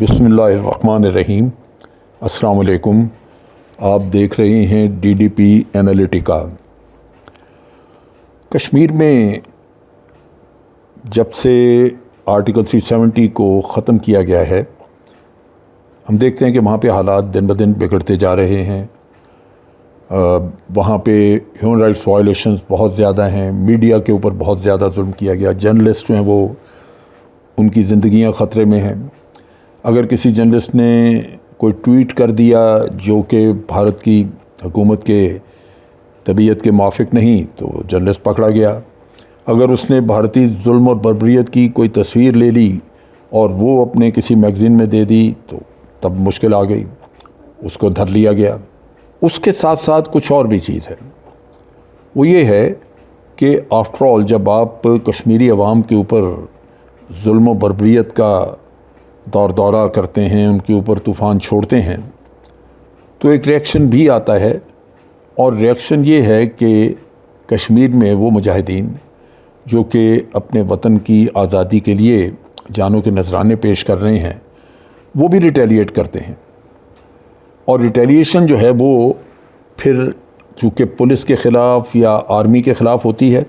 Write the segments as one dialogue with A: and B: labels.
A: بسم اللہ الرحمن الرحیم۔ السلام علیکم۔ آپ دیکھ رہے ہیں DDP انالیٹیکا۔ کشمیر میں جب سے آرٹیکل 370 کو ختم کیا گیا ہے، ہم دیکھتے ہیں کہ وہاں پہ حالات دن بدن بگڑتے جا رہے ہیں۔ وہاں پہ ہیومن رائٹس وائلیشنز بہت زیادہ ہیں، میڈیا کے اوپر بہت زیادہ ظلم کیا گیا، جرنلسٹ جو ہیں وہ ان کی زندگیاں خطرے میں ہیں۔ اگر کسی جرنلسٹ نے کوئی ٹویٹ کر دیا جو کہ بھارت کی حکومت کے طبیعت کے موافق نہیں تو جرنلسٹ پکڑا گیا۔ اگر اس نے بھارتی ظلم اور بربریت کی کوئی تصویر لے لی اور وہ اپنے کسی میگزین میں دے دی تو تب مشکل آ گئی، اس کو دھر لیا گیا۔ اس کے ساتھ ساتھ کچھ اور بھی چیز ہے، وہ یہ ہے کہ آفٹر آل جب آپ کشمیری عوام کے اوپر ظلم و بربریت کا دورہ کرتے ہیں، ان کے اوپر طوفان چھوڑتے ہیں، تو ایک ریئیکشن بھی آتا ہے، اور ریئیکشن یہ ہے کہ کشمیر میں وہ مجاہدین جو کہ اپنے وطن کی آزادی کے لیے جانوں کے نذرانے پیش کر رہے ہیں، وہ بھی ریٹیلیٹ کرتے ہیں۔ اور ریٹیلیشن جو ہے وہ پھر چونکہ پولیس کے خلاف یا آرمی کے خلاف ہوتی ہے،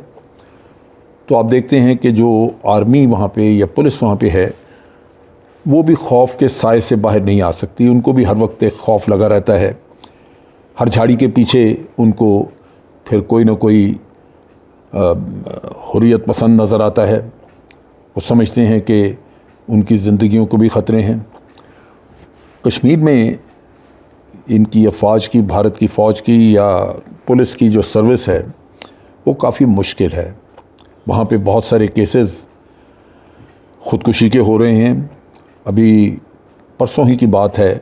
A: تو آپ دیکھتے ہیں کہ جو آرمی وہاں پہ یا پولیس وہاں پہ ہے وہ بھی خوف کے سائے سے باہر نہیں آ سکتی، ان کو بھی ہر وقت ایک خوف لگا رہتا ہے۔ ہر جھاڑی کے پیچھے ان کو پھر کوئی نہ کوئی حریت پسند نظر آتا ہے، وہ سمجھتے ہیں کہ ان کی زندگیوں کو بھی خطرے ہیں۔ کشمیر میں ان کی افواج کی، بھارت کی فوج کی یا پولیس کی جو سروس ہے وہ کافی مشکل ہے۔ وہاں پہ بہت سارے کیسز خودکشی کے ہو رہے ہیں۔ ابھی پرسوں ہی کی بات ہے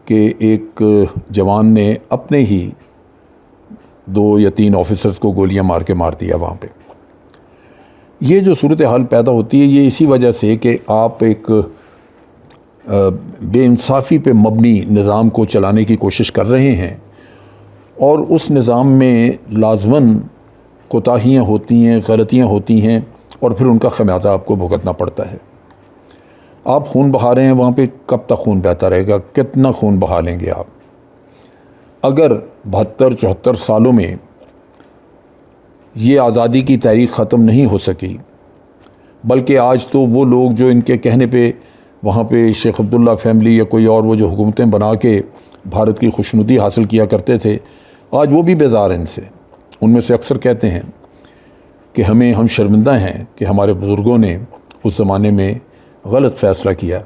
A: کہ ایک جوان نے اپنے ہی 2 یا 3 آفیسرز کو گولیاں مار دیا وہاں پہ۔ یہ جو صورتحال پیدا ہوتی ہے یہ اسی وجہ سے کہ آپ ایک بے انصافی پہ مبنی نظام کو چلانے کی کوشش کر رہے ہیں، اور اس نظام میں لازماً کوتاہیاں ہوتی ہیں، غلطیاں ہوتی ہیں، اور پھر ان کا خمیازہ آپ کو بھگتنا پڑتا ہے۔ آپ خون بہا رہے ہیں وہاں پہ، کب تک خون بہتا رہے گا؟ کتنا خون بہا لیں گے آپ؟ اگر 72-74 سالوں میں یہ آزادی کی تاریخ ختم نہیں ہو سکی، بلکہ آج تو وہ لوگ جو ان کے کہنے پہ وہاں پہ شیخ عبداللہ فیملی یا کوئی اور وہ جو حکومتیں بنا کے بھارت کی خوشنودی حاصل کیا کرتے تھے، آج وہ بھی بیزار ہیں ان سے۔ ان میں سے اکثر کہتے ہیں کہ ہم شرمندہ ہیں کہ ہمارے بزرگوں نے اس زمانے میں غلط فیصلہ کیا،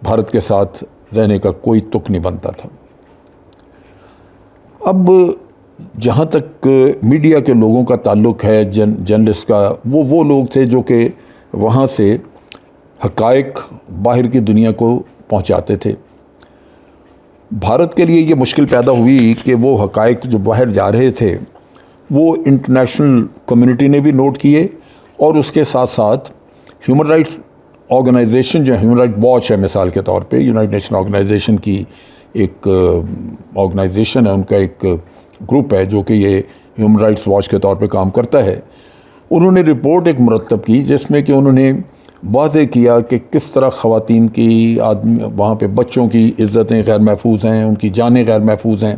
A: بھارت کے ساتھ رہنے کا کوئی تک نہیں بنتا تھا۔ اب جہاں تک میڈیا کے لوگوں کا تعلق ہے، جرنلسٹ کا، وہ لوگ تھے جو کہ وہاں سے حقائق باہر کی دنیا کو پہنچاتے تھے۔ بھارت کے لیے یہ مشکل پیدا ہوئی کہ وہ حقائق جو باہر جا رہے تھے وہ انٹرنیشنل کمیونٹی نے بھی نوٹ کیے، اور اس کے ساتھ ساتھ ہیومن رائٹس آرگنائزیشن جو ہیومن رائٹ واچ ہے، مثال کے طور پہ یونائٹڈ نیشن آرگنائزیشن کی ایک آرگنائزیشن ہے، ان کا ایک گروپ ہے جو کہ یہ ہیومن رائٹس واچ کے طور پہ کام کرتا ہے، انہوں نے رپورٹ ایک مرتب کی جس میں کہ انہوں نے واضح کیا کہ کس طرح خواتین کی، وہاں پہ بچوں کی عزتیں غیر محفوظ ہیں، ان کی جانیں غیر محفوظ ہیں۔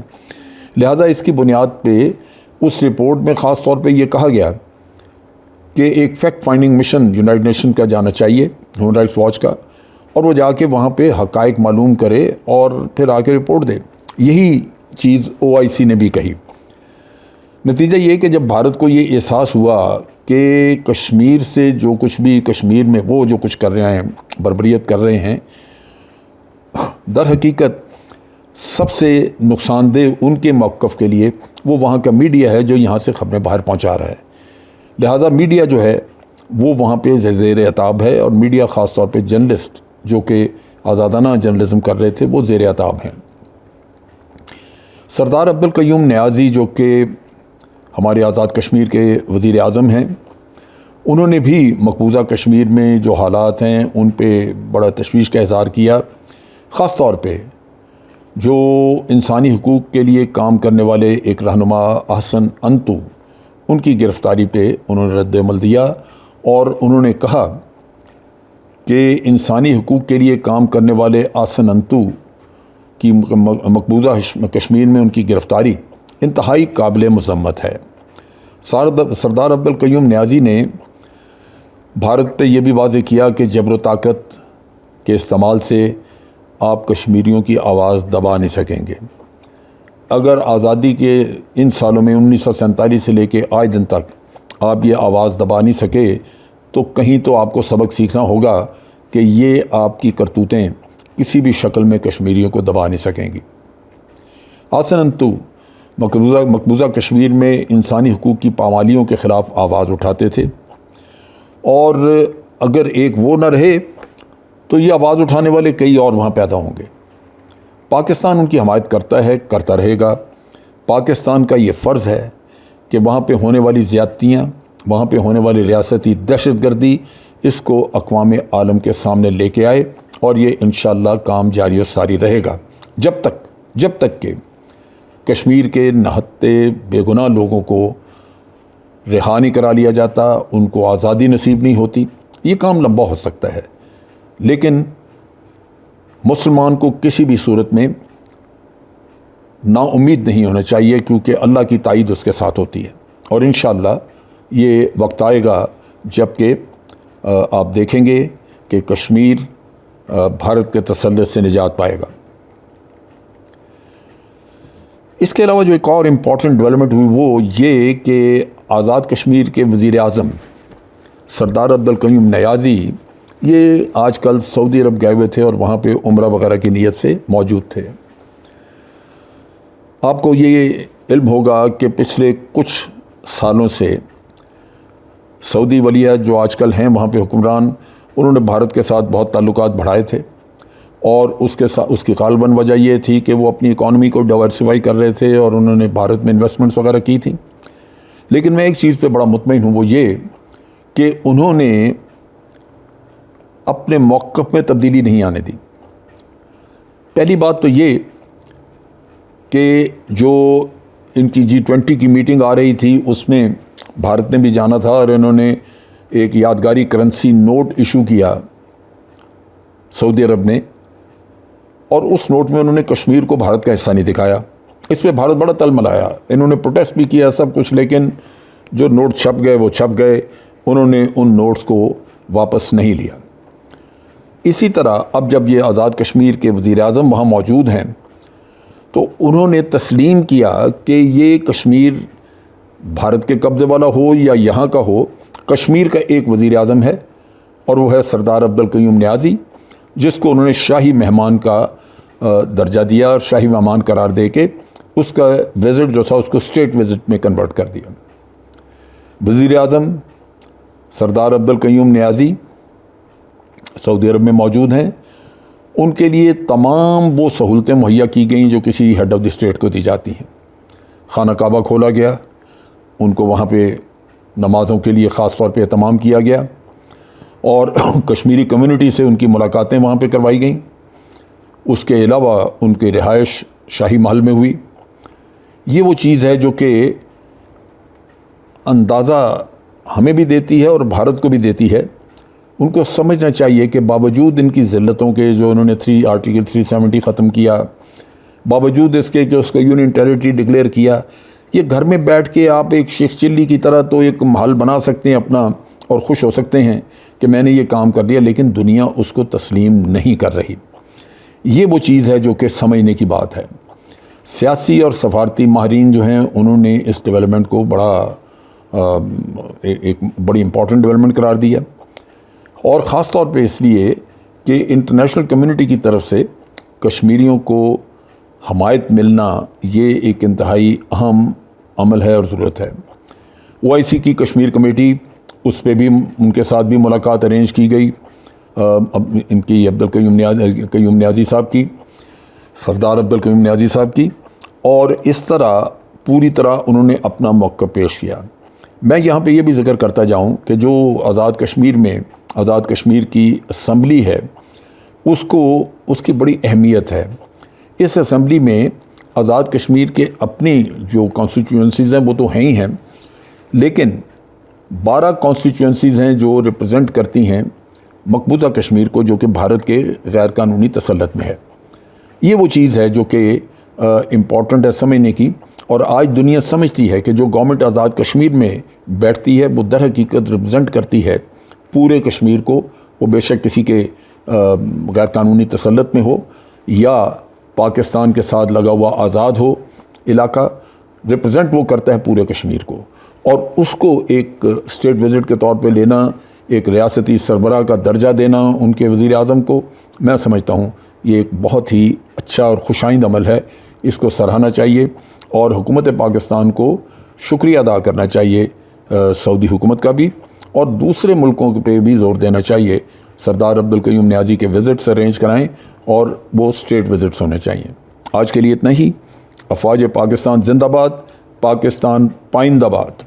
A: لہٰذا اس کی بنیاد پہ اس رپورٹ میں خاص طور پہ یہ کہا گیا کہ ایک fact finding mission United nation کا جانا چاہیے، ہیومن رائٹس واچ کا، اور وہ جا کے وہاں پہ حقائق معلوم کرے اور پھر آ کے رپورٹ دے۔ یہی چیز OIC نے بھی کہی۔ نتیجہ یہ کہ جب بھارت کو یہ احساس ہوا کہ کشمیر سے جو کچھ بھی کشمیر میں وہ جو کچھ کر رہے ہیں، بربریت کر رہے ہیں، در حقیقت سب سے نقصان دہ ان کے موقف کے لیے وہ وہاں کا میڈیا ہے جو یہاں سے خبریں باہر پہنچا رہا ہے۔ لہٰذا میڈیا جو ہے وہ وہاں پہ زیر عتاب ہے، اور میڈیا خاص طور پہ جرنلسٹ جو کہ آزادانہ جرنلزم کر رہے تھے وہ زیر عتاب ہیں۔ سردار عبدالقیوم نیازی جو کہ ہمارے آزاد کشمیر کے وزیر اعظم ہیں، انہوں نے بھی مقبوضہ کشمیر میں جو حالات ہیں ان پہ بڑا تشویش کا اظہار کیا۔ خاص طور پہ جو انسانی حقوق کے لیے کام کرنے والے ایک رہنما احسن انتو، ان کی گرفتاری پہ انہوں نے رد عمل دیا، اور انہوں نے کہا کہ انسانی حقوق کے لیے کام کرنے والے آسن انتو کی مقبوضہ کشمیر میں ان کی گرفتاری انتہائی قابل مذمت ہے۔ سردار عبدالقیوم نیازی نے بھارت پہ یہ بھی واضح کیا کہ جبر و طاقت کے استعمال سے آپ کشمیریوں کی آواز دبا نہیں سکیں گے۔ اگر آزادی کے ان سالوں میں 1947 سے لے کے آج دن تک آپ یہ آواز دبا نہیں سکے تو کہیں تو آپ کو سبق سیکھنا ہوگا کہ یہ آپ کی کرتوتیں کسی بھی شکل میں کشمیریوں کو دبا نہیں سکیں گی۔ آسن انتو مقبوضہ کشمیر میں انسانی حقوق کی پامالیوں کے خلاف آواز اٹھاتے تھے، اور اگر ایک وہ نہ رہے تو یہ آواز اٹھانے والے کئی اور وہاں پیدا ہوں گے۔ پاکستان ان کی حمایت کرتا ہے، کرتا رہے گا۔ پاکستان کا یہ فرض ہے کہ وہاں پہ ہونے والی زیادتیاں، وہاں پہ ہونے والی ریاستی دہشت گردی، اس کو اقوام عالم کے سامنے لے کے آئے، اور یہ انشاءاللہ کام جاری و ساری رہے گا جب تک کہ کشمیر کے نہتے بے گناہ لوگوں کو رہا نہیں کرا لیا جاتا، ان کو آزادی نصیب نہیں ہوتی۔ یہ کام لمبا ہو سکتا ہے، لیکن مسلمان کو کسی بھی صورت میں نا امید نہیں ہونا چاہیے، کیونکہ اللہ کی تائید اس کے ساتھ ہوتی ہے، اور انشاءاللہ یہ وقت آئے گا جب کہ آپ دیکھیں گے کہ کشمیر بھارت کے تسلط سے نجات پائے گا۔ اس کے علاوہ جو ایک اور امپورٹنٹ ڈیولپمنٹ ہوئی وہ یہ کہ آزاد کشمیر کے وزیر اعظم سردار عبدالقیوم نیازی یہ آج کل سعودی عرب گئے ہوئے تھے اور وہاں پہ عمرہ وغیرہ کی نیت سے موجود تھے۔ آپ کو یہ علم ہوگا کہ پچھلے کچھ سالوں سے سعودی ولی عہد جو آج کل ہیں وہاں پہ حکمران، انہوں نے بھارت کے ساتھ بہت تعلقات بڑھائے تھے، اور اس کی غالباً وجہ یہ تھی کہ وہ اپنی اکانومی کو ڈائیورسیفائی کر رہے تھے اور انہوں نے بھارت میں انویسٹمنٹس وغیرہ کی تھیں۔ لیکن میں ایک چیز پہ بڑا مطمئن ہوں، وہ یہ کہ انہوں نے اپنے موقف میں تبدیلی نہیں آنے دی۔ پہلی بات تو یہ کہ جو ان کی G20 کی میٹنگ آ رہی تھی اس میں بھارت نے بھی جانا تھا، اور انہوں نے ایک یادگاری کرنسی نوٹ ایشو کیا سعودی عرب نے، اور اس نوٹ میں انہوں نے کشمیر کو بھارت کا حصہ نہیں دکھایا۔ اس پہ بھارت بڑا تلملایا، انہوں نے پروٹیسٹ بھی کیا سب کچھ، لیکن جو نوٹ چھپ گئے وہ چھپ گئے، انہوں نے ان نوٹس کو واپس نہیں لیا۔ اسی طرح اب جب یہ آزاد کشمیر کے وزیر اعظم وہاں موجود ہیں تو انہوں نے تسلیم کیا کہ یہ کشمیر بھارت کے قبضے والا ہو یا یہاں کا ہو، کشمیر کا ایک وزیر اعظم ہے، اور وہ ہے سردار عبدالقیوم نیازی، جس کو انہوں نے شاہی مہمان کا درجہ دیا اور شاہی مہمان قرار دے کے اس کا وزٹ جو تھا اس کو اسٹیٹ وزٹ میں کنورٹ کر دیا۔ وزیر اعظم سردار عبدالقیوم نیازی سعودی عرب میں موجود ہیں، ان کے لیے تمام وہ سہولتیں مہیا کی گئیں جو کسی ہیڈ آف دی اسٹیٹ کو دی جاتی ہیں۔ خانہ کعبہ کھولا گیا، ان کو وہاں پہ نمازوں کے لیے خاص طور پہ اہتمام کیا گیا، اور کشمیری کمیونٹی سے ان کی ملاقاتیں وہاں پہ کروائی گئیں۔ اس کے علاوہ ان کی رہائش شاہی محل میں ہوئی۔ یہ وہ چیز ہے جو کہ اندازہ ہمیں بھی دیتی ہے اور بھارت کو بھی دیتی ہے۔ ان کو سمجھنا چاہیے کہ باوجود ان کی ذلتوں کے جو انہوں نے آرٹیکل 370 ختم کیا، باوجود اس کے کہ اس کا یونین ٹیریٹری ڈکلیئر کیا، یہ گھر میں بیٹھ کے آپ ایک شیخ چلی کی طرح تو ایک محل بنا سکتے ہیں اپنا اور خوش ہو سکتے ہیں کہ میں نے یہ کام کر لیا، لیکن دنیا اس کو تسلیم نہیں کر رہی۔ یہ وہ چیز ہے جو کہ سمجھنے کی بات ہے۔ سیاسی اور سفارتی ماہرین جو ہیں انہوں نے اس ڈیولپمنٹ کو ایک بڑی امپورٹنٹ ڈیولپمنٹ قرار دیا، اور خاص طور پہ اس لیے کہ انٹرنیشنل کمیونٹی کی طرف سے کشمیریوں کو حمایت ملنا یہ ایک انتہائی اہم عمل ہے اور ضرورت ہے۔ OIC کی کشمیر کمیٹی، اس پہ بھی ان کے ساتھ بھی ملاقات ارینج کی گئی، ان کی عبدالقیوم نیازی صاحب کی، سردار عبدالقیوم نیازی صاحب کی، اور اس طرح پوری طرح انہوں نے اپنا موقع پیش کیا۔ میں یہاں پہ یہ بھی ذکر کرتا جاؤں کہ جو آزاد کشمیر کی اسمبلی ہے، اس کی بڑی اہمیت ہے۔ اس اسمبلی میں آزاد کشمیر کے اپنی جو کانسٹیٹوئنسیز ہیں وہ تو ہیں ہی ہیں، لیکن 12 کانسٹیٹوئنسیز ہیں جو ریپرزینٹ کرتی ہیں مقبوضہ کشمیر کو جو کہ بھارت کے غیر قانونی تسلط میں ہے. یہ وہ چیز ہے جو کہ امپورٹنٹ ہے سمجھنے کی. اور آج دنیا سمجھتی ہے کہ جو گورنمنٹ آزاد کشمیر میں بیٹھتی ہے وہ در حقیقت ریپرزینٹ کرتی ہے پورے کشمیر کو. وہ بے شک کسی کے غیر قانونی تسلط میں ہو یا پاکستان کے ساتھ لگا ہوا آزاد ہو علاقہ، ریپرزینٹ وہ کرتا ہے پورے کشمیر کو. اور اس کو ایک اسٹیٹ وزٹ کے طور پہ لینا، ایک ریاستی سربراہ کا درجہ دینا ان کے وزیر اعظم کو، میں سمجھتا ہوں یہ ایک بہت ہی اچھا اور خوشائند عمل ہے. اس کو سراہنا چاہیے اور حکومت پاکستان کو شکریہ ادا کرنا چاہیے سعودی حکومت کا بھی، اور دوسرے ملکوں پہ بھی زور دینا چاہیے. سردار عبدالقیوم نیازی کے وزٹس ارینج کرائیں اور وہ اسٹیٹ وزٹس ہونے چاہیے. آج کے لیے اتنا ہی. افواج پاکستان زندہ باد، پاکستان پائندہ باد.